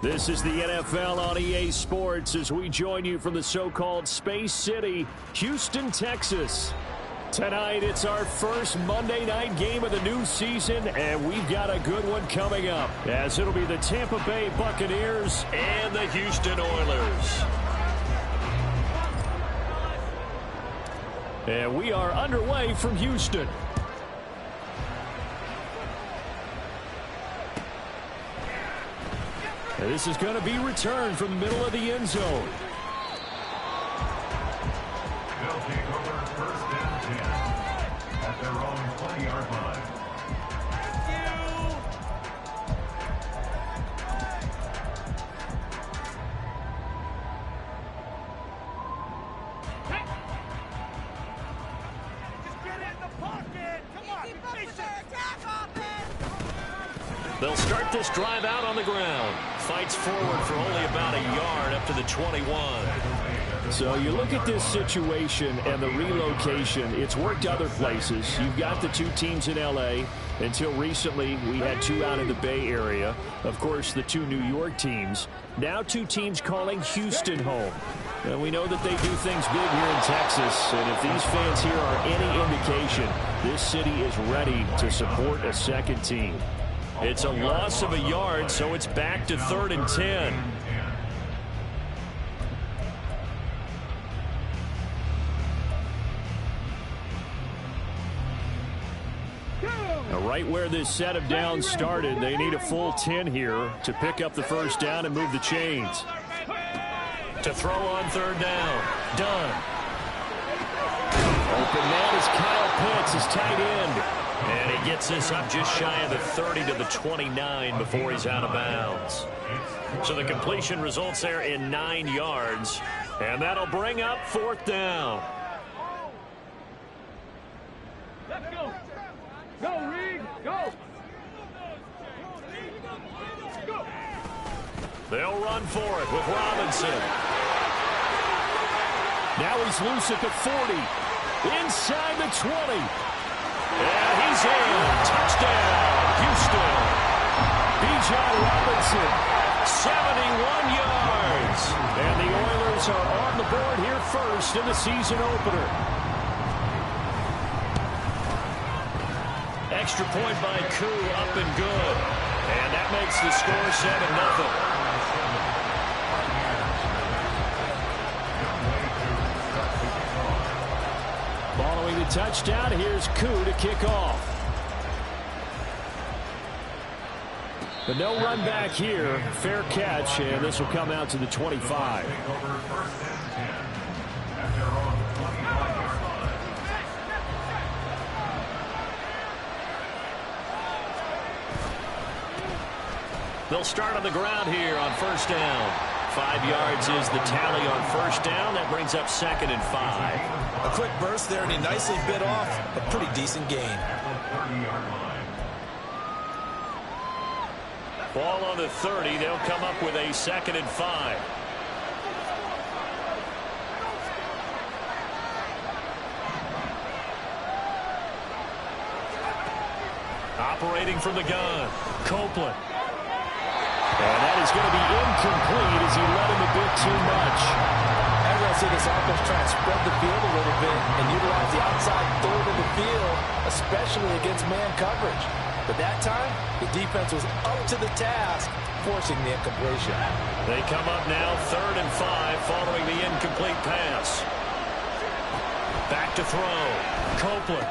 This is the NFL on EA Sports as we join you from the so-called Space City, Houston, Texas. Tonight, it's our first Monday night game of the new season, and we've got a good one coming up, as it'll be the Tampa Bay Buccaneers and the Houston Oilers. And we are underway from Houston. And this is going to be returned from the middle of the end zone. They'll take over first and 10 at their own 20-yard line. They'll start this drive out on the ground. Fights forward for only about a yard up to the 21. So you look at this situation and the relocation. It's worked other places. You've got the two teams in L.A. Until recently, we had two out in the Bay Area. Of course, the two New York teams. Now two teams calling Houston home. And we know that they do things big here in Texas. And if these fans here are any indication, this city is ready to support a second team. It's a loss of a yard, so it's back to 3rd and 10. Now, right where this set of downs started, they need a full 10 here to pick up the first down and move the chains. To throw on 3rd down. Done. Open man is Kyle Pitts, his tight end. And he gets this up just shy of the 30 to the 29 before he's out of bounds. So the completion results there in 9 yards. And that'll bring up 4th down. Let's go. Go, Reed. Go. Go. They'll run for it with Robinson. Now he's loose at the 40. Inside the 20. And he's in. Touchdown, Houston. Bijan Robinson, 71 yards. And the Oilers are on the board here first in the season opener. Extra point by Koo, up and good. And that makes the score 7-0. Following the touchdown, here's Koo to kick off. But no run back here. Fair catch, and this will come out to the 25. They'll start on the ground here on 1st down. 5 yards is the tally on 1st down. That brings up 2nd and 5. A quick burst there, and he nicely bit off a pretty decent gain. Ball on the 30. They'll come up with a 2nd and 5. Operating from the gun, Copeland. And that is going to be incomplete as he led him a bit too much. I'm going to see this offense try and spread the field a little bit and utilize the outside third of the field, especially against man coverage. But that time, the defense was up to the task, forcing the incompletion. They come up now 3rd and 5 following the incomplete pass. Back to throw. Copeland.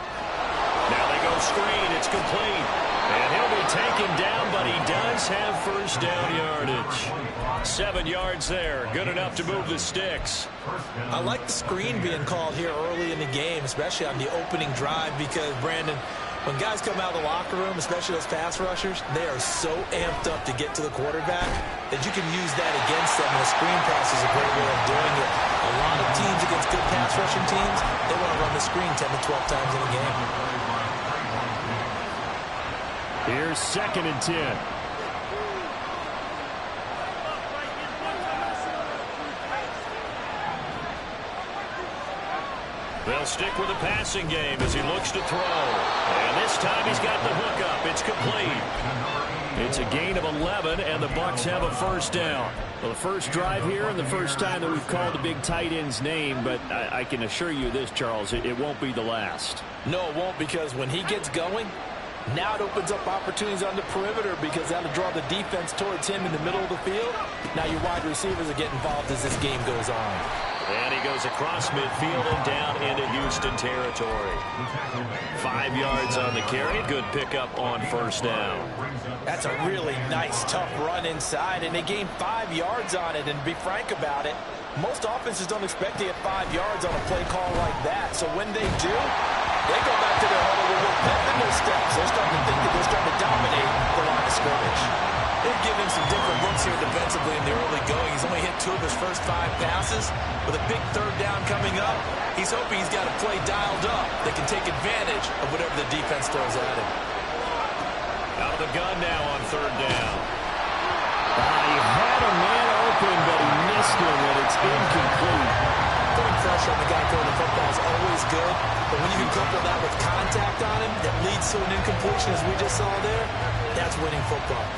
Now they go screen. It's complete. And he'll be taken down, but he does have 1st down yardage. 7 yards there. Good enough to move the sticks. I like the screen being called here early in the game, especially on the opening drive, because, Brandon, when guys come out of the locker room, especially those pass rushers, they are so amped up to get to the quarterback that you can use that against them. And a screen pass is a great way of doing it. A lot of teams against good pass rushing teams, they want to run the screen 10 to 12 times in a game. Here's 2nd and 10. They'll stick with the passing game as he looks to throw. And this time he's got the hook up. It's complete. It's a gain of 11, and the Bucs have a first down. Well, the first drive here and the first time that we've called the big tight end's name, but I can assure you this, Charles, it won't be the last. No, it won't, because when he gets going, now it opens up opportunities on the perimeter because that'll draw the defense towards him in the middle of the field. Now your wide receivers will get involved as this game goes on. And he goes across midfield and down into Houston territory. 5 yards on the carry. Good pickup on first down. That's a really nice, tough run inside, and they gained 5 yards on it. And to be frank about it, most offenses don't expect to get 5 yards on a play call like that. So when they do, they go back to their huddle with a pep in their steps. They're starting to think that they're starting to dominate the line of scrimmage. They've given some different looks here defensively in the early going. He's only hit 2 of his first 5 passes. With a big third down coming up, he's hoping he's got a play dialed up that can take advantage of whatever the defense throws at him. Out of the gun now on third down. He had a man open, but he missed him, and it's incomplete. Putting pressure on the guy throwing the football is always good, but when you can couple that with contact on him that leads to an incompletion, as we just saw there, that's winning football.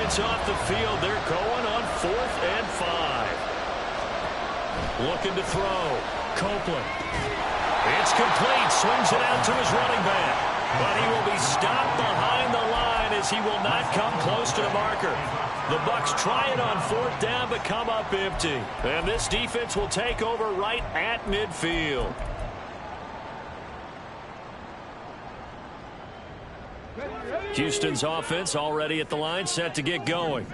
Off the field. They're going on 4th and 5. Looking to throw. Copeland. It's complete. Swings it out to his running back. But he will be stopped behind the line as he will not come close to the marker. The Bucs try it on 4th down but come up empty. And this defense will take over right at midfield. Houston's offense already at the line, set to get going.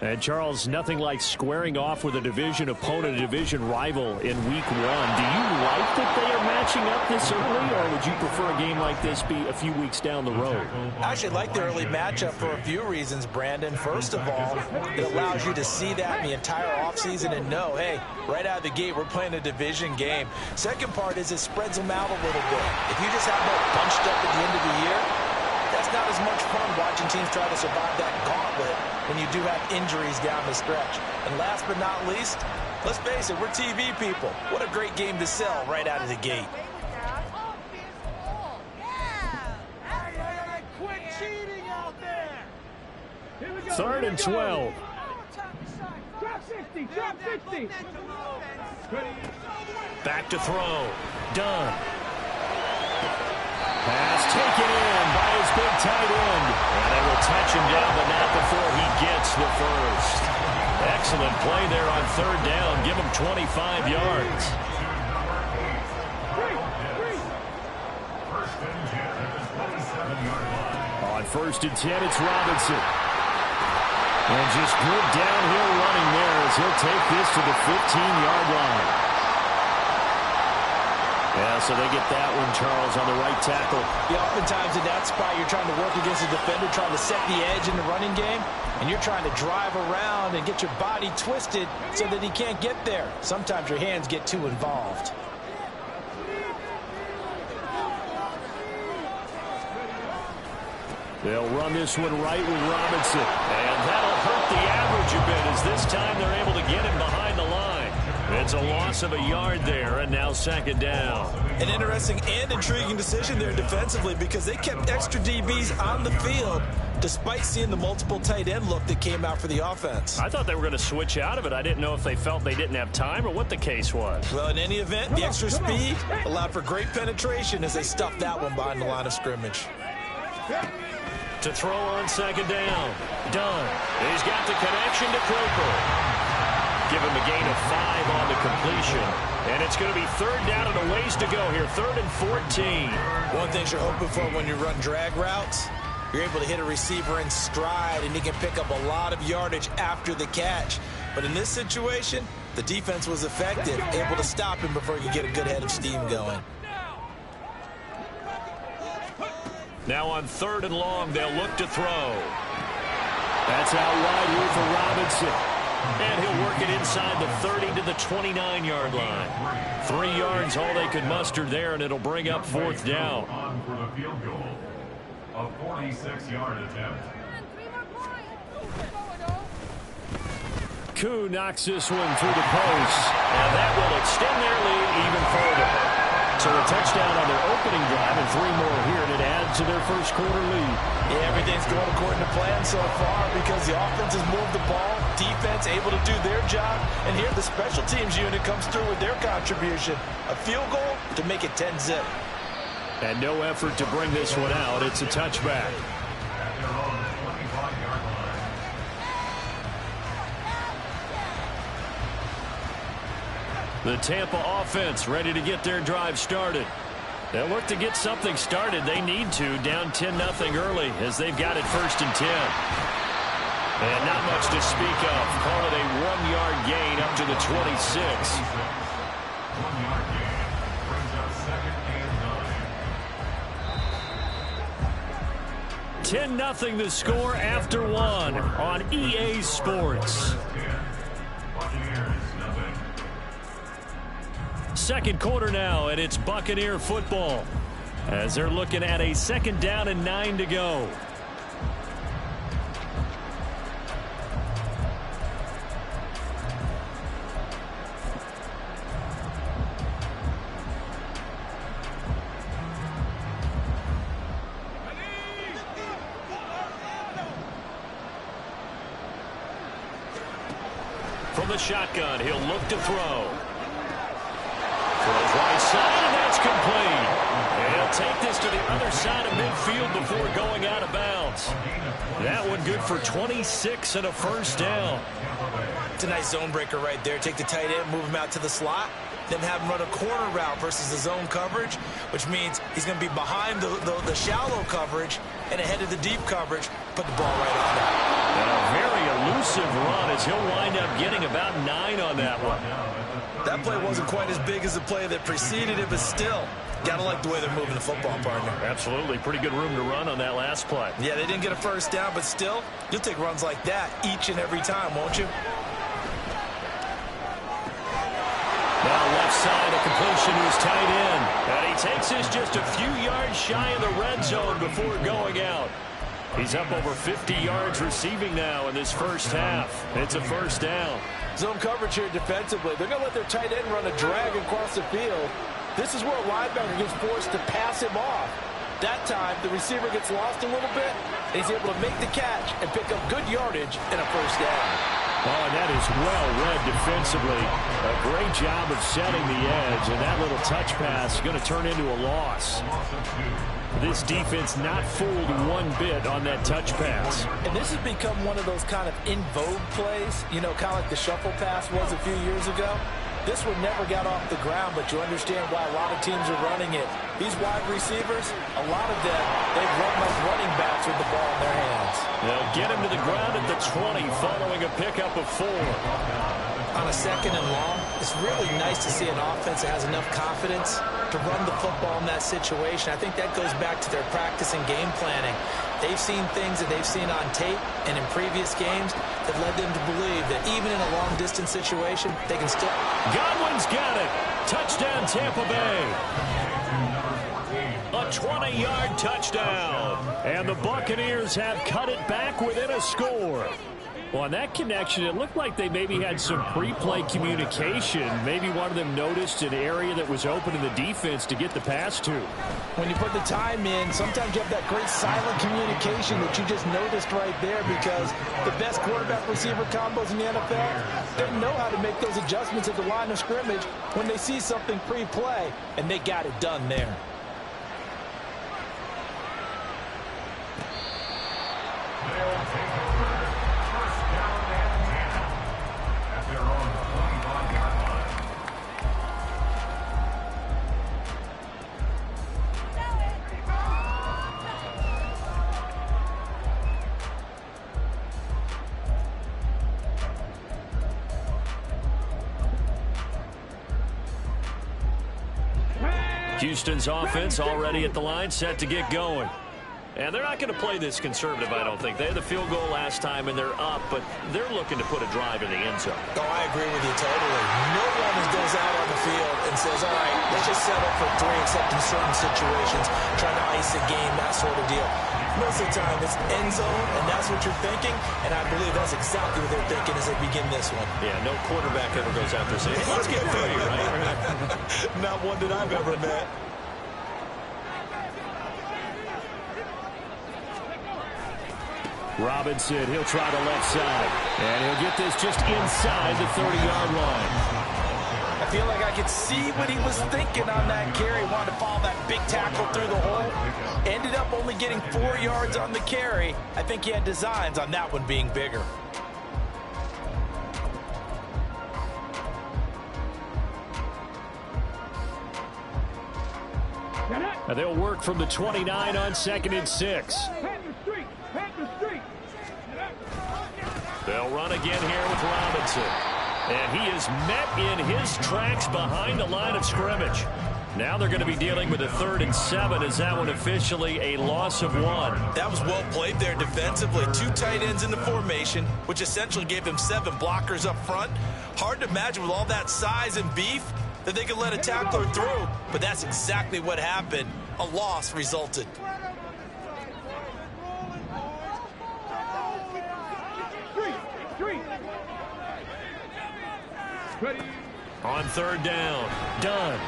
And, Charles, nothing like squaring off with a division opponent, a division rival in Week 1. Do you like that they are matching up this early, or would you prefer a game like this be a few weeks down the road? I actually like the early matchup for a few reasons, Brandon. First of all, it allows you to see that in the entire offseason and know, hey, right out of the gate, we're playing a division game. Second part is it spreads them out a little bit. If you just have them bunched up at the end of the year, that's not as much fun watching teams try to survive that gauntlet when you do have injuries down the stretch. And last but not least, let's face it, we're TV people. What a great game to sell right out of the gate. Quit cheating out there. 3rd and 12. Drop 60, drop 60. Back to throw. Dunn. Pass taken in by his big tight end. And they will touch him down, but not before he gets the first. Excellent play there on 3rd down. Give him 25 yards. On 1st and 10, it's Robinson. And just good downhill running there as he'll take this to the 15-yard line. Yeah, so they get that one, Charles, on the right tackle. Yeah, oftentimes in that spot, you're trying to work against a defender, trying to set the edge in the running game, and you're trying to drive around and get your body twisted so that he can't get there. Sometimes your hands get too involved. They'll run this one right with Robinson. And that'll hurt the average a bit as this time they're able to get him behind the line. It's a loss of a yard there, and now 2nd down. An interesting and intriguing decision there defensively because they kept extra DBs on the field despite seeing the multiple tight end look that came out for the offense. I thought they were going to switch out of it. I didn't know if they felt they didn't have time or what the case was. Well, in any event, the extra speed allowed for great penetration as they stuffed that one behind the line of scrimmage. To throw on 2nd down. Dunn. He's got the connection to Cooper. Give him a gain of 5 on the completion. And it's going to be 3rd down and a ways to go here. 3rd and 14. One thing you're hoping for when you run drag routes, you're able to hit a receiver in stride and he can pick up a lot of yardage after the catch. But in this situation, the defense was effective, able to stop him before he could get a good head of steam going. Now on 3rd and long, they'll look to throw. That's out wide here for Robinson. And he'll work it inside the 30 to the 29-yard line. 3 yards, all they could muster there, and it'll bring up 4th down. On for the field goal. A 46-yard attempt. Njoku knocks this one through the post. And that will extend their lead even further. So a touchdown on their opening drive and 3 more here, and it adds to their first quarter lead. Yeah, everything's going according to plan so far because the offense has moved the ball, defense able to do their job, and here the special teams unit comes through with their contribution. A field goal to make it 10-zip. And no effort to bring this one out. It's a touchback. At their own 25-yard line. The Tampa offense ready to get their drive started. They'll look to get something started. They need to, down 10-0 early as they've got it 1st and 10. And not much to speak of. Call it a 1-yard gain up to the 26. 1-yard gain brings up 2nd and 9. 10-0 the score after 1 on EA Sports. Buccaneers, nothing. Second quarter now, and it's Buccaneer football as they're looking at a 2nd down and 9 to go. From the shotgun, he'll look to throw. Throws right side, and that's complete. And he'll take this to the other side of midfield before going out of bounds. That one good for 26 and a 1st down. It's a nice zone breaker right there. Take the tight end, move him out to the slot, then have him run a corner route versus the zone coverage, which means he's going to be behind the shallow coverage and ahead of the deep coverage. Put the ball right on that. And a very elusive run as he'll wind up getting about 9 on that one. That play wasn't quite as big as the play that preceded it, but still, gotta like the way they're moving the football, partner. Absolutely. Pretty good room to run on that last play. Yeah, they didn't get a 1st down, but still, you'll take runs like that each and every time, won't you? Now left side, a completion to his tight end. And he takes this just a few yards shy of the red zone before going out. He's up over 50 yards receiving now in this first half. It's a 1st down. Zone coverage here defensively. They're going to let their tight end run a drag across the field. This is where a linebacker gets forced to pass him off. That time, the receiver gets lost a little bit, and he's able to make the catch and pick up good yardage and a 1st down. Oh, and that is well read defensively. A great job of setting the edge, and that little touch pass is going to turn into a loss. This defense not fooled one bit on that touch pass. And this has become one of those kind of in vogue plays, you know, kind of like the shuffle pass was a few years ago. This one never got off the ground, but you understand why a lot of teams are running it. These wide receivers, a lot of them, they've run like running backs with the ball in their hands. They'll get him to the ground at the 20 following a pickup of 4. On a 2nd and long, it's really nice to see an offense that has enough confidence to run the football in that situation. I think that goes back to their practice and game planning. They've seen things that they've seen on tape and in previous games that led them to believe that even in a long-distance situation, they can still... Godwin's got it. Touchdown, Tampa Bay. A 20-yard touchdown. And the Buccaneers have cut it back within a score. Well, on that connection, it looked like they maybe had some pre-play communication. Maybe one of them noticed an area that was open in the defense to get the pass to. When you put the time in, sometimes you have that great silent communication that you just noticed right there, because the best quarterback-receiver combos in the NFL, they know how to make those adjustments at the line of scrimmage when they see something pre-play, and they got it done there. They'll take over 1st down and 10 at their own 25-yard line. Houston's offense already at the line, set to get going. And they're not going to play this conservative, I don't think. They had the field goal last time, and they're up, but they're looking to put a drive in the end zone. Oh, I agree with you totally. No one goes out on the field and says, all right, let's just settle for 3, except in certain situations, trying to ice a game, that sort of deal. Most of the time, it's end zone, and that's what you're thinking, and I believe that's exactly what they're thinking as they begin this one. Yeah, no quarterback ever goes out there saying, hey, let's get 3, right? Not one that I've ever met. Robinson, he'll try the left side. And he'll get this just inside the 30-yard line. I feel like I could see what he was thinking on that carry. Wanted to follow that big tackle through the hole. Ended up only getting 4 yards on the carry. I think he had designs on that one being bigger. Now they'll work from the 29 on 2nd and 6. They'll run again here with Robinson. And he is met in his tracks behind the line of scrimmage. Now they're going to be dealing with a 3rd and 7. Is that one officially a loss of 1? That was well played there defensively. 2 tight ends in the formation, which essentially gave them 7 blockers up front. Hard to imagine with all that size and beef that they could let a tackler through, but that's exactly what happened. A loss resulted. On 3rd down, Dunn.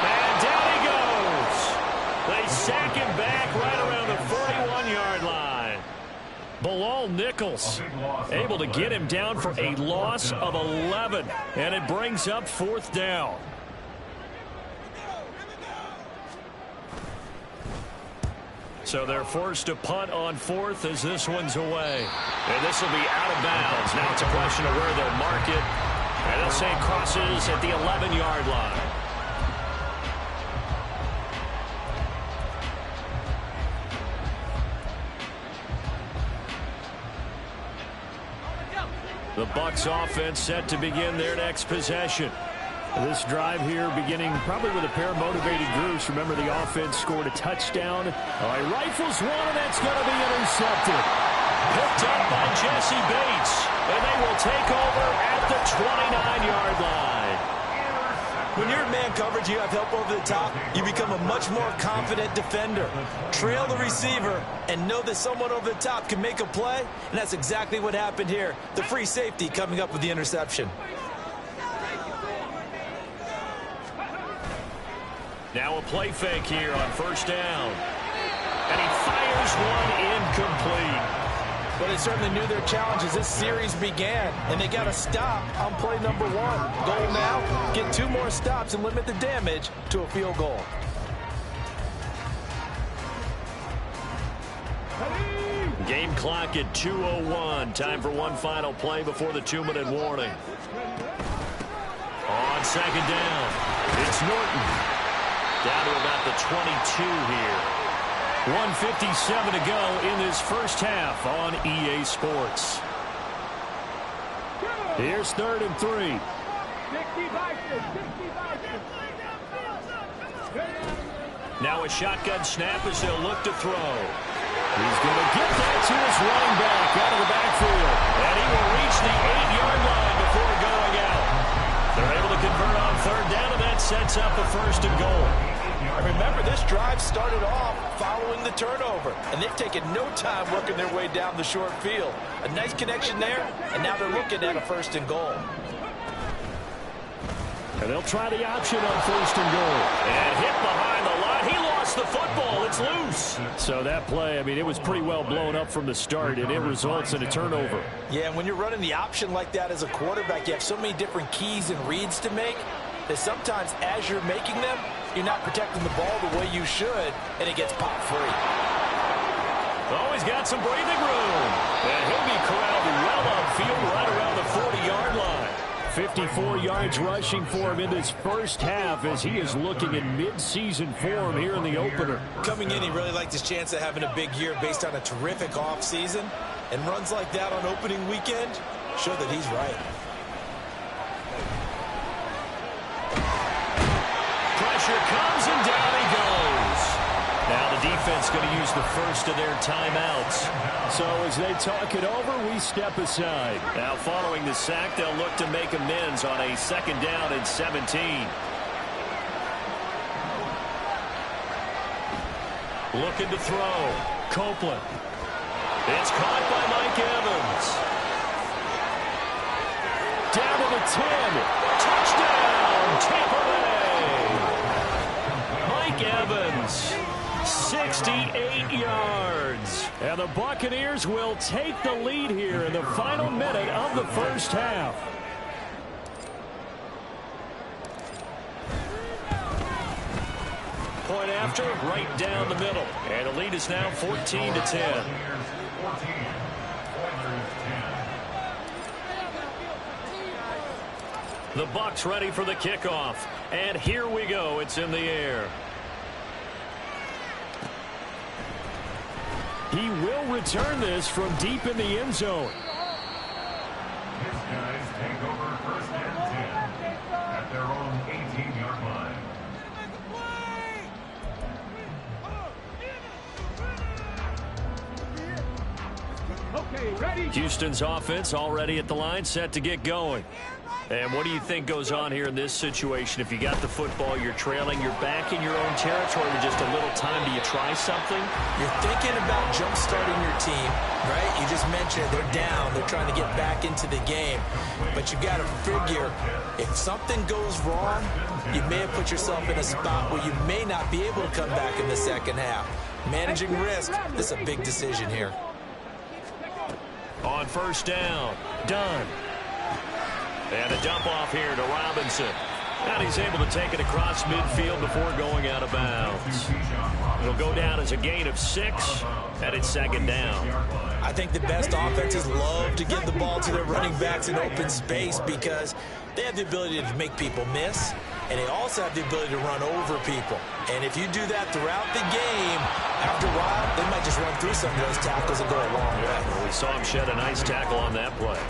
And down he goes. They sack him back right around the 41-yard line. Bilal Nichols able to get him down for a loss of 11. And it brings up 4th down. So they're forced to punt on 4th as this one's away. And this will be out of bounds. Now it's a question of where they'll mark it. And they'll say it crosses at the 11-yard line. The Bucs offense set to begin their next possession. This drive here beginning probably with a pair of motivated groups. Remember, the offense scored a touchdown. Rifles one, and that's going to be intercepted. Picked up by Jesse Bates. And they will take over at the 29-yard line. When you're in man coverage, you have help over the top, you become a much more confident defender. Trail the receiver and know that someone over the top can make a play, and that's exactly what happened here. The free safety coming up with the interception. Now a play fake here on 1st down. And he fires one incomplete. But they certainly knew their challenge as this series began, and they got to stop on play number 1. Goal now, get 2 more stops and limit the damage to a field goal. Game clock at 2:01. Time for one final play before the 2-minute warning. On 2nd down, it's Norton. Down to about the 22 here. 1:57 to go in this first half on EA Sports. Here's 3rd and 3. Now a shotgun snap as they'll look to throw. He's going to get that to his running back out of the backfield. And he will reach the 8-yard line before going out. They're able to convert on 3rd down, and that sets up a 1st and goal. And remember, this drive started off following the turnover, and they've taken no time working their way down the short field. A nice connection there, and now they're looking at a 1st and goal. And they'll try the option on 1st and goal. And hit behind the line. He lost the football. It's loose. So that play, I mean, it was pretty well blown up from the start, and it results in a turnover. Yeah, and when you're running the option like that as a quarterback, you have so many different keys and reads to make that sometimes as you're making them, you're not protecting the ball the way you should, and it gets popped free. Oh, he's got some breathing room. And he'll be corralled well upfield right around the 40-yard line. 54 yards rushing for him in this first half as he is looking in mid-season form here in the opener. Coming in, he really liked his chance of having a big year based on a terrific offseason. And runs like that on opening weekend show that he's right. Pressure comes and down he goes. Now the defense offense going to use the first of their timeouts. So as they talk it over, we step aside. Now following the sack, they'll look to make amends on a 2nd down and 17. Looking to throw. Copeland. It's caught by Mike Evans. Down to the 10. Touchdown, Tampa Bay. Mike Evans, 68 yards. And the Buccaneers will take the lead here in the final minute of the first half. Point after, right down the middle. And the lead is now 14-10. The Bucs ready for the kickoff. And here we go. It's in the air. He will return this from deep in the end zone. His guys take over 1st and 10 at their own 18-yard line. Okay, ready. Houston's offense already at the line, set to get going. And what do you think goes on here in this situation? If you got the football, you're trailing, you're back in your own territory with just a little time. Do you try something? You're thinking about jump-starting your team, right? You just mentioned they're down. They're trying to get back into the game. But you got to figure, if something goes wrong, you may have put yourself in a spot where you may not be able to come back in the second half. Managing risk, this is a big decision here. On 1st down, Dunn. And a dump off here to Robinson. And he's able to take it across midfield before going out of bounds. It'll go down as a gain of 6, and it's 2nd down. I think the best offenses love to give the ball to their running backs in open space because they have the ability to make people miss, and they also have the ability to run over people. And if you do that throughout the game, after a while, they might just run through some of those tackles and go a long way. Well, we saw him shed a nice tackle on that play.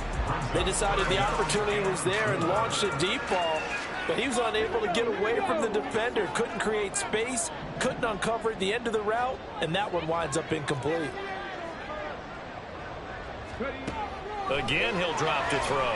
They decided the opportunity was there and launched a deep ball, but he was unable to get away from the defender, couldn't create space, couldn't uncover the end of the route, and that one winds up incomplete. Again, he'll drop to throw.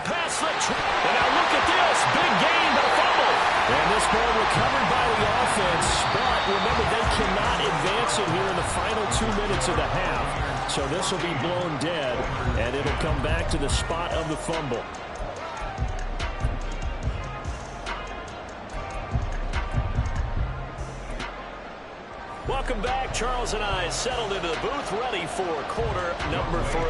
Pass the and now look at this. Big gain, but a fumble. And this ball recovered by the offense, but remember, they cannot advance it here in the final 2 minutes of the half. So this will be blown dead, and it'll come back to the spot of the fumble. Welcome back. Charles and I settled into the booth, ready for quarter number 3.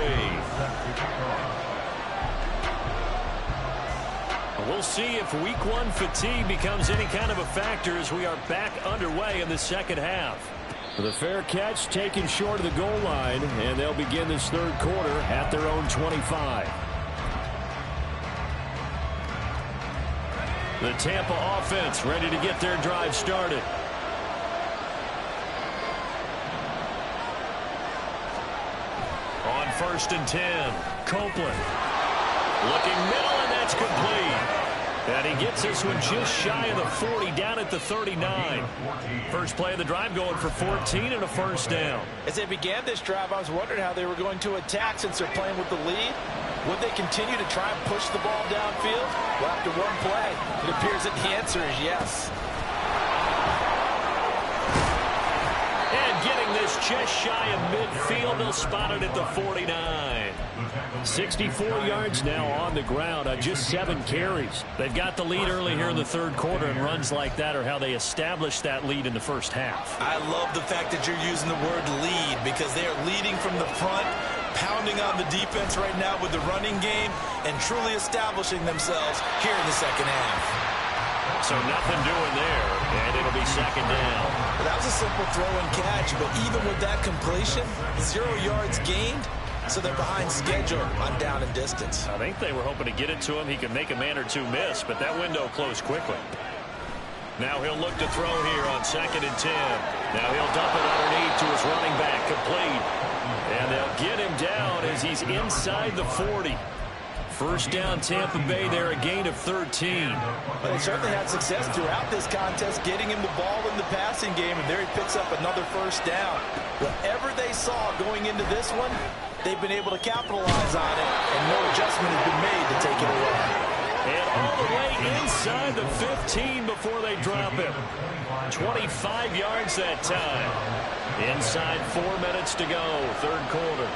We'll see if week 1 fatigue becomes any kind of a factor as we are back underway in the second half. The fair catch taken short of the goal line, and they'll begin this 3rd quarter at their own 25. The Tampa offense ready to get their drive started. On 1st and 10, Copeland. Looking middle, and that's complete. And he gets this one just shy of the 40, down at the 39. First play of the drive going for 14 and a 1st down. As they began this drive, I was wondering how they were going to attack since they're playing with the lead. Would they continue to try and push the ball downfield? Well, after one play, it appears that the answer is yes. And getting this just shy of midfield, they'll spot it at the 49. 64 yards now on the ground on just 7 carries. They've got the lead early here in the 3rd quarter, and runs like that are how they established that lead in the first half. I love the fact that you're using the word lead because they are leading from the front, pounding on the defense right now with the running game, and truly establishing themselves here in the second half. So nothing doing there, and it'll be 2nd down. Well, that was a simple throw and catch, but even with that completion, 0 yards gained, so they're behind schedule on down and distance. I think they were hoping to get it to him. He could make a man or 2 miss, but that window closed quickly. Now he'll look to throw here on 2nd and 10. Now he'll dump it underneath to his running back, complete. And they'll get him down as he's inside the 40. First down, Tampa Bay there, a gain of 13. Well, they certainly had success throughout this contest, getting him the ball in the passing game, and there he picks up another first down. Whatever they saw going into this one, they've been able to capitalize on it, and no adjustment has been made to take it away. And all the way inside the 15 before they drop him. 25 yards that time. Inside 4 minutes to go, third quarter.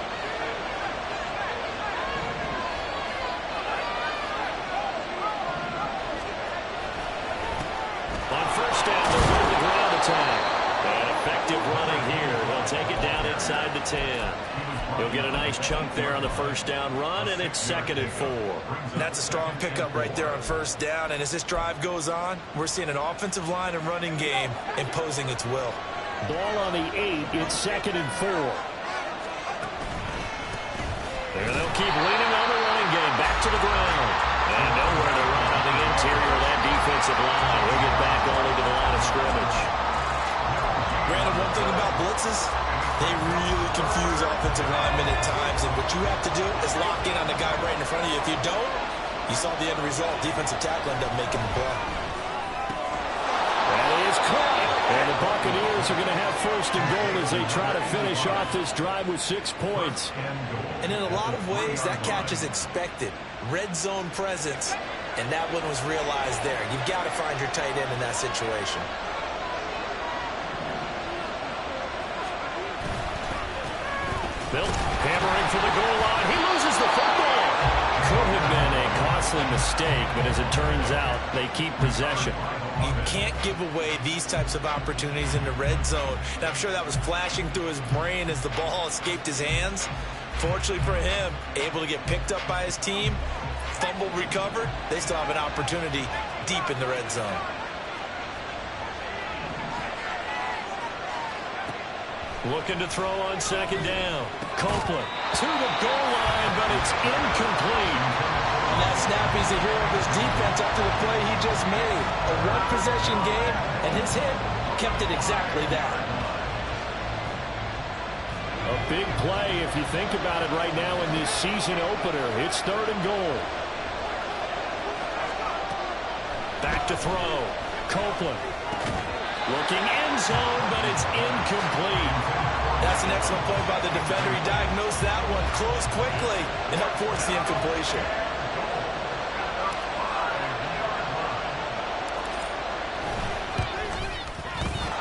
On first down, they'll run the ground attack. And effective running here. They'll take it down inside the 10. He'll get a nice chunk there on the first down run, and it's 2nd and 4. That's a strong pickup right there on first down, and as this drive goes on, we're seeing an offensive line and running game imposing its will. Ball on the 8. It's 2nd and 4. And they'll keep leaning on the running game. Back to the ground. And nowhere to run on the interior of that defensive line. He'll get back only to the line of scrimmage. Brandon, one thing about blitzes, they really confuse offensive linemen at times, and what you have to do is lock in on the guy right in front of you. If you don't, you saw the end result. Defensive tackle ended up making the play. That is caught. And the Buccaneers are going to have first and goal as they try to finish off this drive with 6 points. And in a lot of ways, that catch is expected. Red zone presence, and that one was realized there. You've got to find your tight end in that situation. Bill hammering for the goal line. He loses the football. Could have been a costly mistake, but as it turns out, they keep possession. You can't give away these types of opportunities in the red zone. And I'm sure that was flashing through his brain as the ball escaped his hands. Fortunately for him, able to get picked up by his team, fumble recovered. They still have an opportunity deep in the red zone. Looking to throw on second down. Copeland to the goal line, but it's incomplete. On that snap, he's a hero of his defense after the play he just made. A one-possession game, and his hit kept it exactly that. A big play if you think about it right now in this season opener. It's 3rd and goal. Back to throw. Copeland. Looking end zone, but it's incomplete. That's an excellent play by the defender. He diagnosed that one, closed quickly, and helped force the incompletion.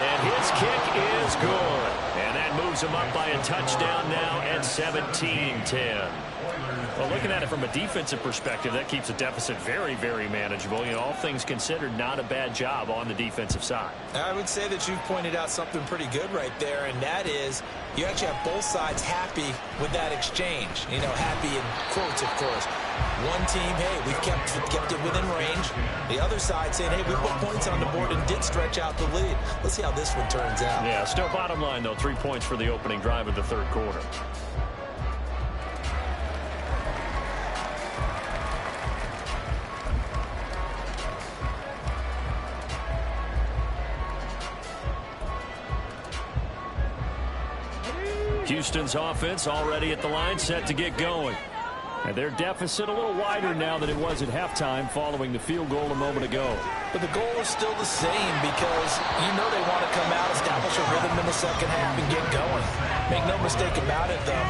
And his kick is good. And that moves him up by a touchdown now at 17-10. Well, looking at it from a defensive perspective, that keeps the deficit very, very manageable. You know, all things considered, not a bad job on the defensive side. I would say that you've pointed out something pretty good right there, and that is you actually have both sides happy with that exchange. You know, happy in quotes, of course. One team, hey, we've kept it within range. The other side saying, hey, we put points on the board and did stretch out the lead. Let's see how this one turns out. Yeah, still bottom line, though, 3 points for the opening drive of the third quarter. Houston's offense already at the line, set to get going. And their deficit a little wider now than it was at halftime following the field goal a moment ago. But the goal is still the same because you know they want to come out, establish a rhythm in the second half, and get going. Make no mistake about it, though.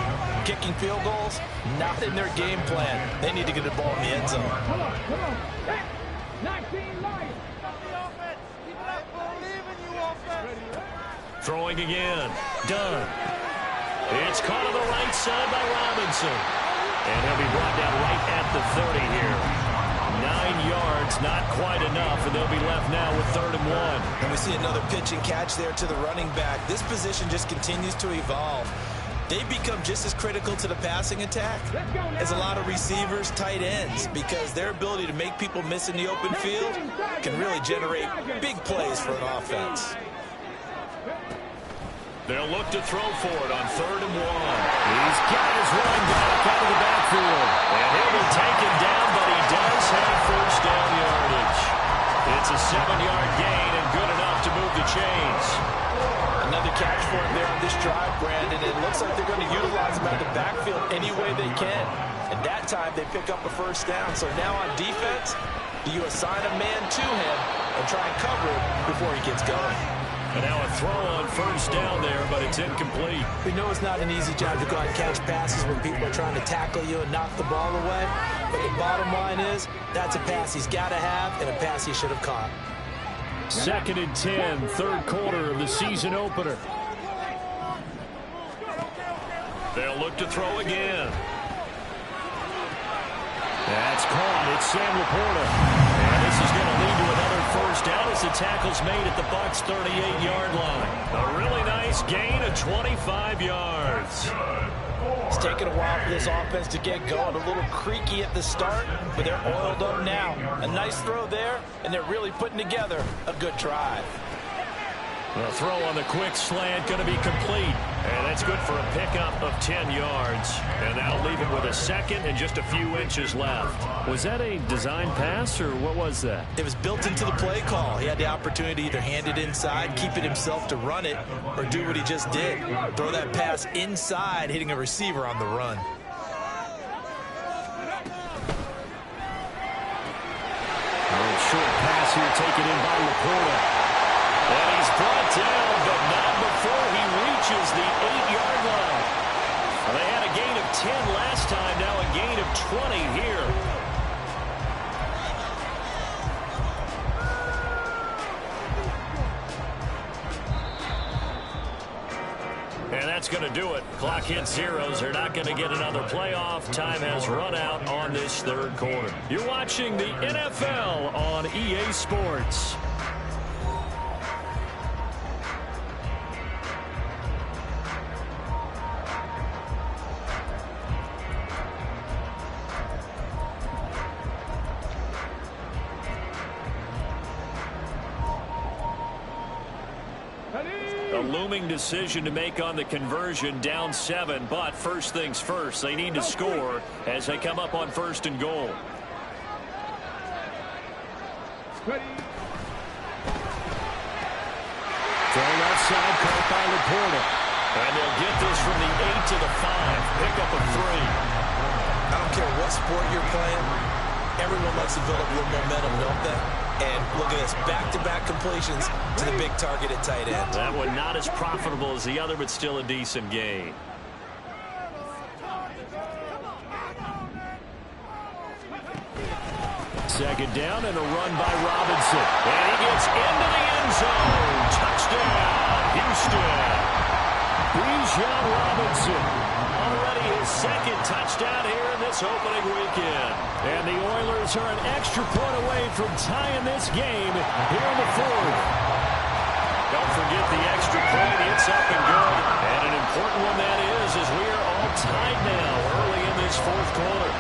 Kicking field goals, not in their game plan. They need to get the ball in the end zone. Come on. Hey, 19 light. Throwing again. Done. It's caught on the right side by Robinson. And he'll be brought down right at the 30 here. 9 yards, not quite enough, and they'll be left now with 3rd and 1. And we see another pitch and catch there to the running back. This position just continues to evolve. They become just as critical to the passing attack as a lot of receivers, tight ends, because their ability to make people miss in the open field can really generate big plays for an offense. They'll look to throw for it on 3rd and 1. He's got his running back out of the backfield. And he'll be taken down, but he does have first down yardage. It's a 7-yard gain and good enough to move the chains. Another catch for him there on this drive, Brandon. It looks like they're going to utilize him out of the backfield any way they can. And that time they pick up a first down. So now on defense, do you assign a man to him and try and cover him before he gets going? And now a throw on first down there, but it's incomplete. We know it's not an easy job to go out and catch passes when people are trying to tackle you and knock the ball away. But the bottom line is, that's a pass he's got to have and a pass he should have caught. 2nd and 10, third quarter of the season opener. They'll look to throw again. That's caught. It's Sam Laporta. And this is going to lead to another first down as the tackle's made at the Bucs' 38-yard line. A really nice gain of 25 yards. It's taken a while for this offense to get going. A little creaky at the start, but they're oiled up now. A nice throw there, and they're really putting together a good drive. The throw on the quick slant going to be complete. And that's good for a pickup of 10 yards. And that'll leave him with a second and just a few inches left. Was that a design pass, or what was that? It was built into the play call. He had the opportunity to either hand it inside, keep it himself to run it, or do what he just did. Throw that pass inside, hitting a receiver on the run. A little short pass here taken in by Laporta. And he's brought down, but not before he reaches the 8-yard line. Well, they had a gain of 10 last time, now a gain of 20 here. And that's going to do it. Clock hits zeros. They're not going to get another playoff. Time has run out on this third quarter. You're watching the NFL on EA Sports. A looming decision to make on the conversion, down 7, but first things first, they need to score as they come up on 1st and goal. Thrown outside, caught by Laporta. And they'll get this from the 8 to the 5, pick up a 3. I don't care what sport you're playing, everyone likes to build up a little momentum, don't they? And look at this, back-to-back completions to the big target at tight end. That one not as profitable as the other, but still a decent gain. Second down and a run by Robinson. And he gets into the end zone. Touchdown, Houston. Bijan Robinson. Already his second touchdown here in this opening weekend. And the Oilers are an extra point away from tying this game here in the fourth. Don't forget the extra point. It's up and good. And an important one that is, as we are all tied now early in this fourth quarter.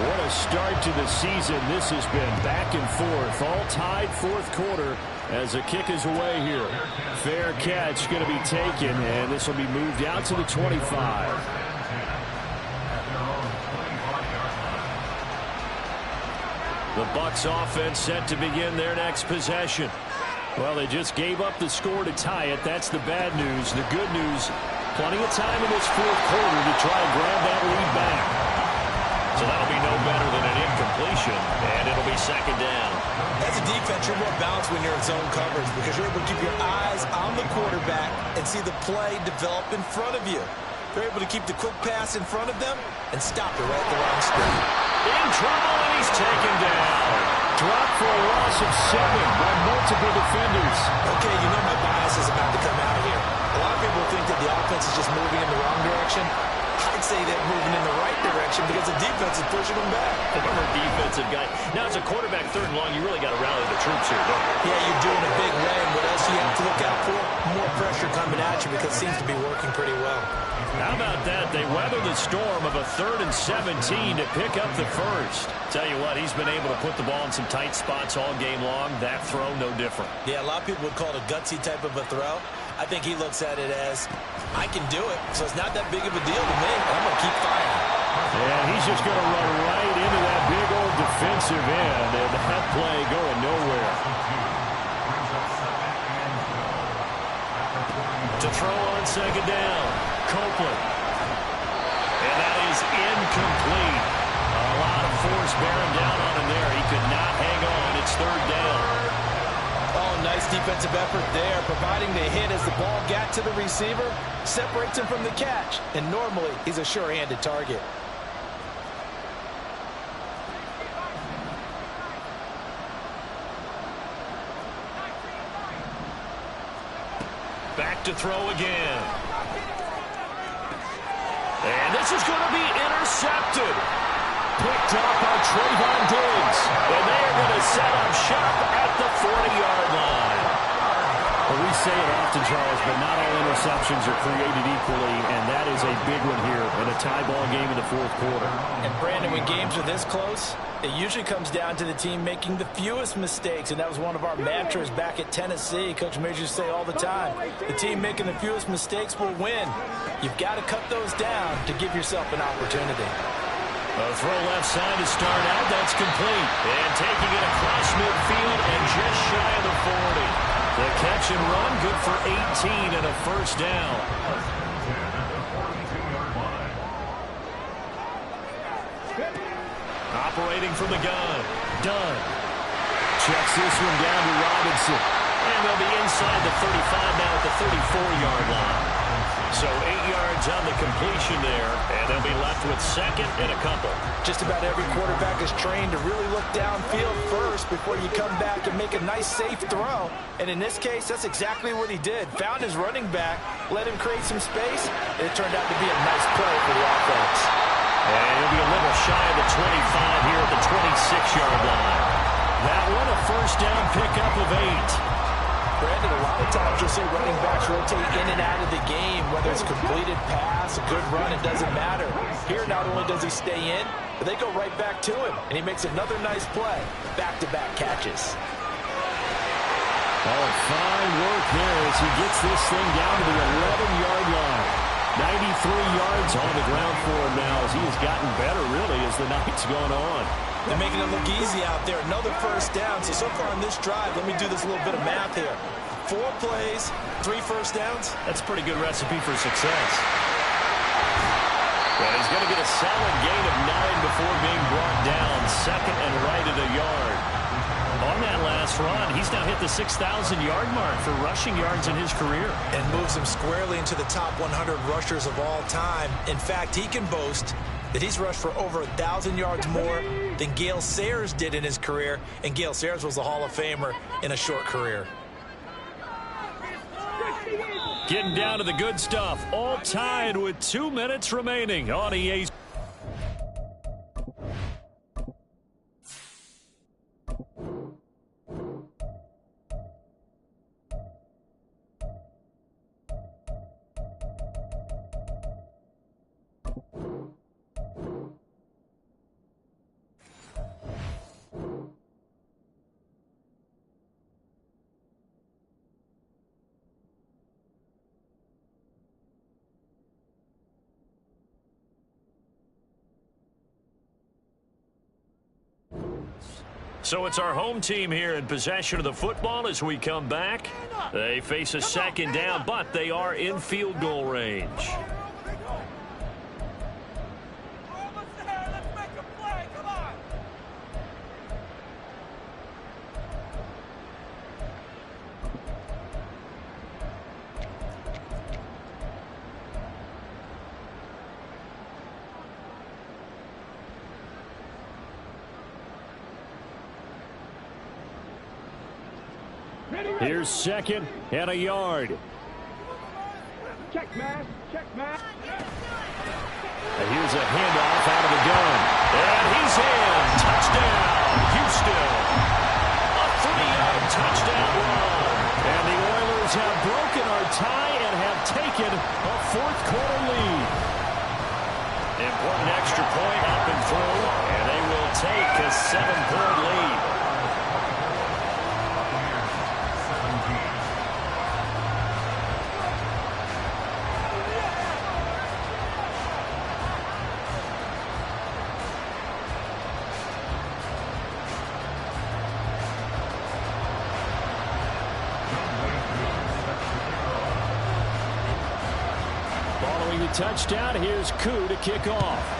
What a start to the season this has been. Back and forth, all tied fourth quarter as the kick is away here. Fair catch going to be taken, and this will be moved out to the 25. The Bucs offense set to begin their next possession. Well, they just gave up the score to tie it. That's the bad news. The good news, plenty of time in this fourth quarter to try and grab that lead back. So that'll be no better than an incompletion, and it'll be second down. As a defense, you're more balanced when you're in zone coverage because you're able to keep your eyes on the quarterback and see the play develop in front of you. You're able to keep the quick pass in front of them and stop it right at the wrong spot. In trouble, and he's taken down. Dropped for a loss of 7 by multiple defenders. Okay, you know my bias is about to come out here. A lot of people think that the offense is just moving in the wrong direction. I'd say they're moving in the right direction because the defense is pushing them back. Former defensive guy. Now, as a quarterback, 3rd and long, you really got to rally the troops here, don't you? Yeah, you do in a big way. And what else do you have to look out for? More pressure coming at you because it seems to be working pretty well. How about that? They weather the storm of a 3rd and 17 to pick up the first. Tell you what, he's been able to put the ball in some tight spots all game long. That throw, no different. Yeah, a lot of people would call it a gutsy type of a throw. I think he looks at it as, I can do it, so it's not that big of a deal to me. I'm going to keep firing. And he's just going to run right into that big old defensive end, and that play going nowhere. To throw on second down, Copeland. And that is incomplete. A lot of force bearing down on him there. He could not hang on. It's third down. Oh, nice defensive effort there, providing the hit as the ball got to the receiver, separates him from the catch, and normally he's a sure-handed target. Back to throw again. And this is going to be intercepted. Picked up by Trayvon Diggs. And they are going to set up shop at the 40-yard line. Well, we say it often, Charles, but not all interceptions are created equally, and that is a big one here in a tie ball game in the fourth quarter. And, Brandon, when games are this close, it usually comes down to the team making the fewest mistakes, and that was one of our mantras back at Tennessee. Coach Majors used to say all the time, the team making the fewest mistakes will win. You've got to cut those down to give yourself an opportunity. A throw left side to start out. That's complete. And taking it across midfield and just shy of the 40. The catch and run, good for 18 and a first down. Operating from the gun. Dunn. Checks this one down to Robinson. And they'll be inside the 35 now at the 34-yard line. So 8 yards on the completion there, and they'll be left with second and a couple. Just about every quarterback is trained to really look downfield first before you come back and make a nice, safe throw. And in this case, that's exactly what he did. Found his running back, let him create some space, and it turned out to be a nice play for the offense. And he'll be a little shy of the 25 here at the 26-yard line. That one a first down pickup of 8. Brandon, a lot of times you'll see running backs rotate in and out of the game, whether it's a completed pass, a good run, it doesn't matter. Here, not only does he stay in, but they go right back to him, and he makes another nice play. Back-to-back catches. Oh, fine work there as he gets this thing down to the 11-yard line. 93 yards on the ground for him now as he has gotten better, really, as the night's gone on. They're making it look easy out there. Another first down. So far on this drive, let me do this little bit of math here. 4 plays, 3 first downs. That's a pretty good recipe for success. Well, he's going to get a solid gain of 9 before being brought down. Second and right at a yard. On that last run, he's now hit the 6,000-yard mark for rushing yards in his career. And moves him squarely into the top 100 rushers of all time. In fact, he can boast that he's rushed for over 1,000 yards more than Gale Sayers did in his career, and Gale Sayers was a Hall of Famer in a short career. Getting down to the good stuff, all tied with 2 minutes remaining on EA. So it's our home team here in possession of the football as we come back. They face a second down, but they are in field goal range. Here's second and a yard. Check, man. Check, man. And here's a handoff out of the gun. And he's in. Touchdown, Houston. A 3-yard touchdown run. And the Oilers have broken our tie and have taken a fourth-quarter lead. Important extra point up and through, and they will take a 7-point lead. touchdown. Here's Koo to kick off.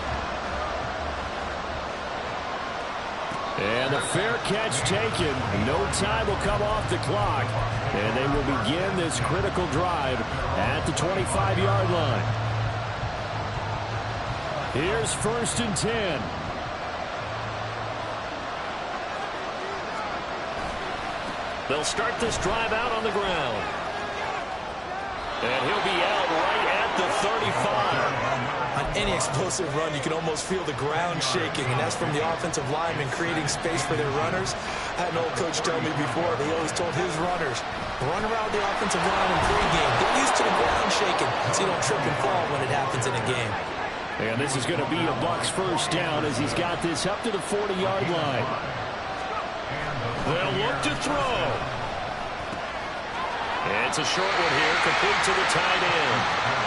And a fair catch taken. No time will come off the clock. And they will begin this critical drive at the 25-yard line. Here's 1st and 10. They'll start this drive out on the ground. And he'll be out right at the 35. On any explosive run, you can almost feel the ground shaking, and that's from the offensive linemen creating space for their runners. I had an old coach tell me before, he always told his runners, run around the offensive line in pregame. Get used to the ground shaking so you don't trip and fall when it happens in a game. And this is going to be a Bucs first down as he's got this up to the 40-yard line. They'll look to throw. It's a short one here, complete to the tight end.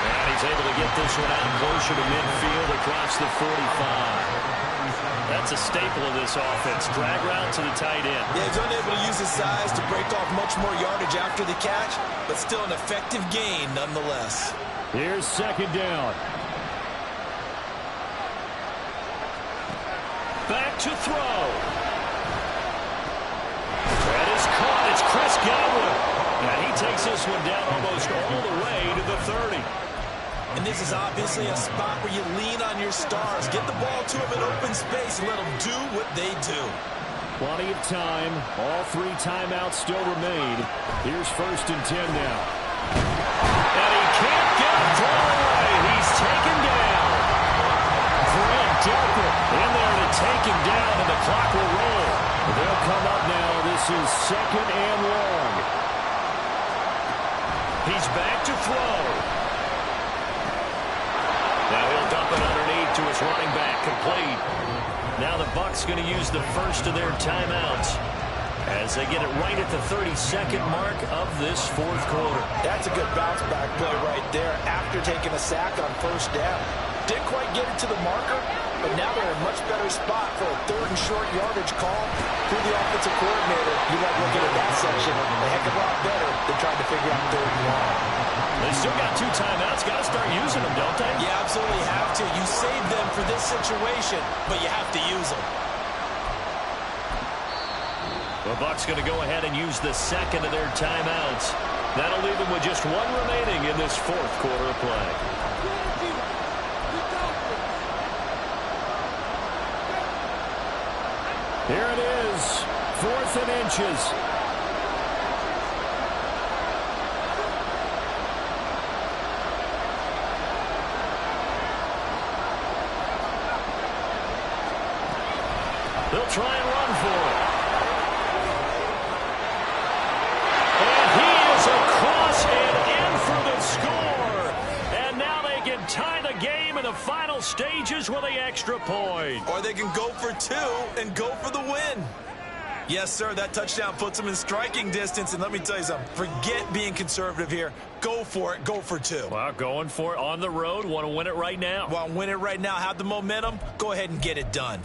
And he's able to get this one out closer to midfield across the 45. That's a staple of this offense. Drag route to the tight end. Yeah, he's unable to use his size to break off much more yardage after the catch, but still an effective gain nonetheless. Here's 2nd down. Back to throw. That is caught. It's Chris Godwin. And he takes this one down almost all the way to the 30. And this is obviously a spot where you lean on your stars. Get the ball to them in open space and let them do what they do. Plenty of time. All 3 timeouts still remain. Here's 1st and 10 now. And he can't get a throw away. He's taken down. Grant Delpit in there to take him down, and the clock will roll. They'll come up now. This is 2nd and long. He's back to throw. Now he'll dump it underneath to his running back, complete. Now the Bucs going to use the first of their timeouts as they get it right at the 32nd mark of this 4th quarter. That's a good bounce back play right there after taking a sack on 1st down. Didn't quite get it to the marker, but now they're in a much better spot for a 3rd and short yardage call. Through the offensive coordinator, you like looking at that section a heck of a lot better than trying to figure out 3rd and long. They still got 2 timeouts. Got to start using them, don't they? You absolutely have to. You save them for this situation, but you have to use them. The Bucs going to go ahead and use the 2nd of their timeouts. That'll leave them with just 1 remaining in this 4th quarter of play. Here it is, 4th and inches. They'll try and run for it. And he is across and in for the score. And now they can tie the game in the final stages with the extra point. Or they can go for 2 and go for the win. Yes, sir, that touchdown puts them in striking distance. And let me tell you something, forget being conservative here. Go for it, go for 2. Well, going for it on the road. Want to win it right now. Want to win it right now, have the momentum, go ahead and get it done.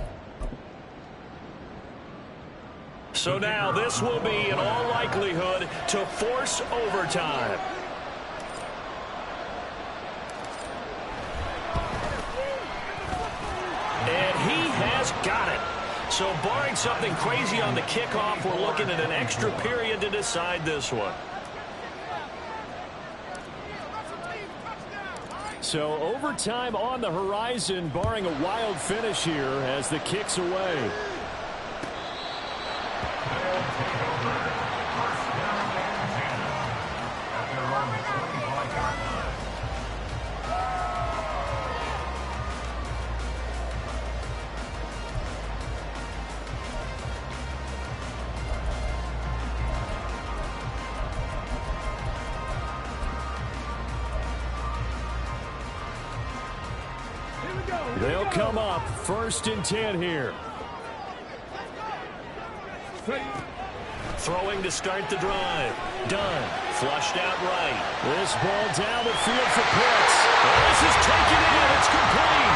So now this will be, in all likelihood, to force overtime. And he has got it. So barring something crazy on the kickoff, we're looking at an extra period to decide this one. So overtime on the horizon, barring a wild finish here as the kick's away. They'll come up 1st and 10 here. Throwing to start the drive. Done. Flushed out right. This ball down the field for Pitts. This is taken in. It's complete.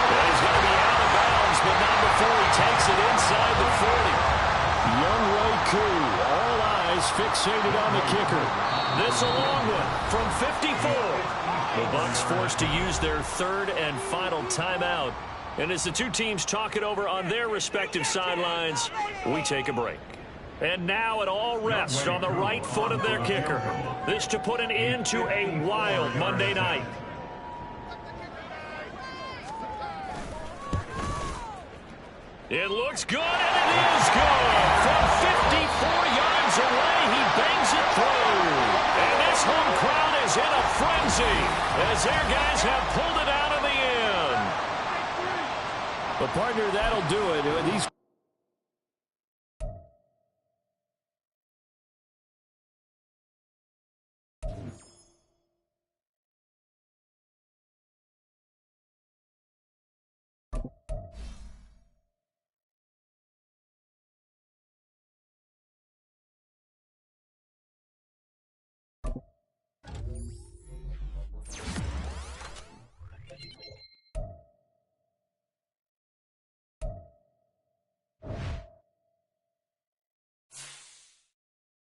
And he's going to be out of bounds, but not before he takes it inside the 40. Young Ray Koo. All eyes fixated on the kicker. This a long one from 54. The Bucs forced to use their third and final timeout. And as the two teams talk it over on their respective sidelines, we take a break. And now it all rests on the right foot of their kicker. This to put an end to a wild Monday night. It looks good, and it is good. From 54 yards away, he bangs it through. And this home crowd is in a frenzy as their guys have pulled it out in the end. But, partner, that'll do it. These